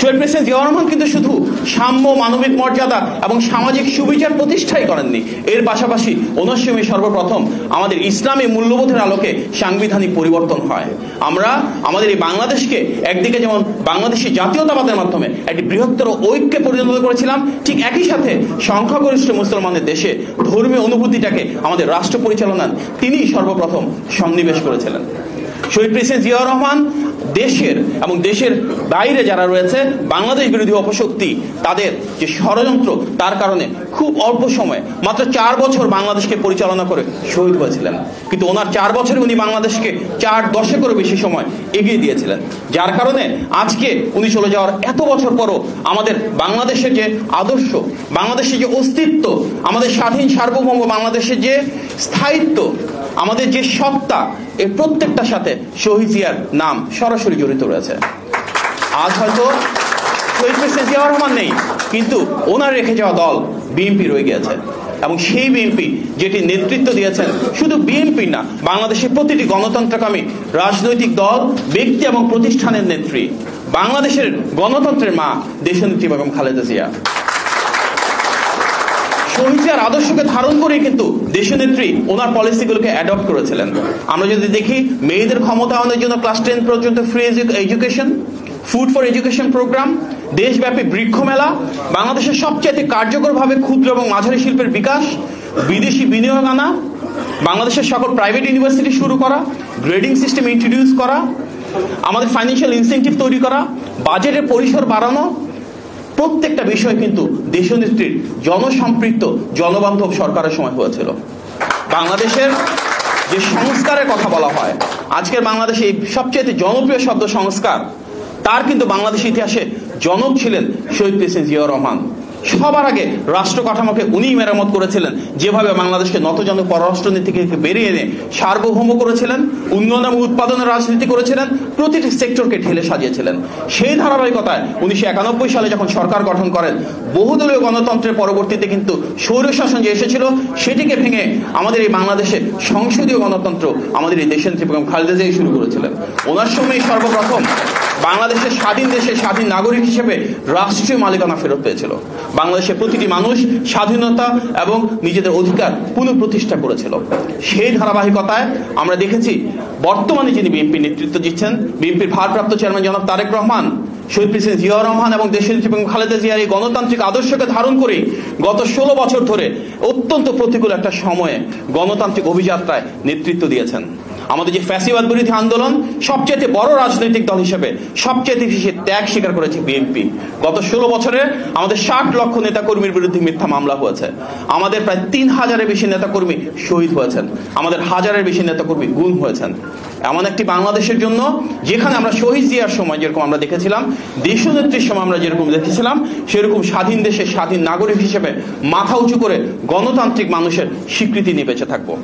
শহীদ president Ziaur Rahman কিন্তু শুধু সাম্য, মানবিক মর্যাদা এবং সামাজিক সুবিচার প্রতিষ্ঠাই করেননি, এর পাশাপাশি ওনার সময় সর্বপ্রথম আমাদের ইসলামী মূল্যবোধের আলোকে সাংবিধানিক পরিবর্তন হয়। আমরা আমাদের এই বাংলাদেশকে একদিকে যেমন বাংলাদেশি জাতীয়তাবাদের মাধ্যমে একটি বৃহত্তর ঐক্যে পরিণত করেছিলাম, ঠিক একই সাথে সংখ্যাগরিষ্ঠ মুসলমানদের দেশে ধর্মীয় অনুভূতিটাকে আমাদের রাষ্ট্র পরিচালনার তিনি সর্বপ্রথম সন্নিবেশ করেছিলেন। শহীদ প্রেসিডেন্ট জিয়াউর রহমান দেশের এবং দেশের বাইরে যারা রয়েছে বাংলাদেশ বিরোধী অপশক্তি, তাদের যে ষড়যন্ত্র, তার কারণে খুব অল্প সময়ে মাত্র 4 বছর বাংলাদেশকে পরিচালনা করে শহীদ হয়েছিলেন। কিন্তু ওনার 4 বছরে উনি বাংলাদেশকে 4 দশকেরও বেশি সময় এগিয়ে দিয়েছিলেন, যার কারণে আজকে উনি চলে যাওয়ার এত বছর পরও আমাদের বাংলাদেশের যে আদর্শ, বাংলাদেশের যে অস্তিত্ব, আমাদের স্বাধীন সার্বভৌম বাংলাদেশের যে স্থায়িত্ব, আমাদের যে সত্তা, এর প্রত্যেকটার সাথে শহীদ জিয়ার নাম সরাসরি জড়িত রয়েছে। আজ হয়তো শহীদ প্রেসিডেন্ট জিয়াউর রহমান নেই, কিন্তু ওনার রেখে যাওয়া দল বিএনপি রয়ে গিয়েছে, এবং সেই বিএনপি যেটি নেতৃত্ব দিয়েছেন শুধু বিএনপি না, বাংলাদেশের প্রতিটি গণতন্ত্রকামী রাজনৈতিক দল, ব্যক্তি এবং প্রতিষ্ঠানের নেত্রী, বাংলাদেশের গণতন্ত্রের মা দেশনেত্রী বেগম খালেদা জিয়া। শহীদ জিয়ার আদর্শকে ধারণ করে কিন্তু দেশনেত্রী ওনার পলিসিগুলোকে অ্যাডপ্ট করেছিলেন। আমরা যদি দেখি, মেয়েদের ক্ষমতায়নের জন্য ক্লাস 10 পর্যন্ত free education, food for education program, দেশব্যাপী বৃক্ষ মেলা, বাংলাদেশের সবচেয়ে কার্যকরভাবে ক্ষুদ্র এবং মাঝারি শিল্পের বিকাশ, বিদেশি বিনিয়োগ আনা, বাংলাদেশের সকল প্রাইভেট ইউনিভার্সিটি শুরু করা, গ্রেডিং সিস্টেম ইন্ট্রোডিউস করা, আমাদের ফাইন্যান্সিয়াল ইনসেন্টিভ তৈরি করা, বাজেটের পরিসর বাড়ানো, প্রত্যেকটা বিষয় কিন্তু দেশনেত্রীর জনসম্পৃক্ত জনবান্ধব সরকারের সময় হয়েছিল। বাংলাদেশের যে সংস্কারের কথা বলা হয়, আজকের বাংলাদেশে এই সবচেয়ে জনপ্রিয় শব্দ সংস্কার, তার কিন্তু বাংলাদেশের ইতিহাসে জনক ছিলেন শহীদ প্রেসিডেন্ট জিয়াউর রহমান। সবার আগে রাষ্ট্র কাঠামোকে উনিই মেরামত করেছিলেন, যেভাবে বাংলাদেশকে নতজানু পররাষ্ট্রনীতি থেকে বেরিয়ে এনে সার্বভৌম করেছিলেন, উন্নয়ন এবং উৎপাদনের রাজনীতি করেছিলেন, প্রতিটি সেক্টরকে ঢেলে সাজিয়েছিলেন। সেই ধারাবাহিকতায় 1991 সালে যখন সরকার গঠন করেন, বহুদলীয় গণতন্ত্রের পরবর্তীতে কিন্তু স্বৈরশাসন যে এসেছিল, সেটিকে ভেঙে আমাদের এই বাংলাদেশে সংসদীয় গণতন্ত্র আমাদের এই দেশনেত্রী বেগম খালেদা জিয়া শুরু করেছিলেন। ওনার সময় সর্বপ্রথম বাংলাদেশের স্বাধীন দেশে স্বাধীন নাগরিক হিসেবে রাষ্ট্রীয় মালিকানা ফেরত পেয়েছিল। বাংলাদেশের প্রতিটি মানুষ স্বাধীনতা এবং নিজেদের অধিকার পুনঃপ্রতিষ্ঠা করেছিল। সেই ধারাবাহিকতায় আমরা দেখেছি বর্তমানে যিনি বিএনপি নেতৃত্ব দিচ্ছেন, বিএনপির ভারপ্রাপ্ত চেয়ারম্যান জনাব তারেক রহমান, শহীদ প্রেসিডেন্ট জিয়াউর রহমান এবং দেশনেত্রী বেগম খালেদা জিয়ার এই গণতান্ত্রিক আদর্শকে ধারণ করে গত 16 বছর ধরে অত্যন্ত প্রতিকূল একটা সময়ে গণতান্ত্রিক অভিযাত্রায় নেতৃত্ব দিয়েছেন। আমাদের যে ফ্যাসিবাদ বিরোধী আন্দোলন, সবচেয়ে বড় রাজনৈতিক দল হিসেবে সবচেয়ে বেশি ত্যাগ স্বীকার করেছে বিএনপি। গত 16 বছরে আমাদের 60 লক্ষ নেতাকর্মীর বিরুদ্ধে মিথ্যা মামলা হয়েছে, আমাদের প্রায় 3000-এর বেশি নেতাকর্মী শহীদ হয়েছেন, আমাদের 1000-এর বেশি নেতাকর্মী গুম হয়েছেন। এমন একটি বাংলাদেশের জন্য যেখানে আমরা শহীদ জিয়ার সময় যেরকম আমরা দেখেছিলাম, দেশনেত্রীর সময় আমরা যেরকম দেখেছিলাম, সেরকম স্বাধীন দেশের স্বাধীন নাগরিক হিসেবে মাথা উঁচু করে গণতান্ত্রিক মানুষের স্বীকৃতি নিয়ে বেঁচে থাকবো।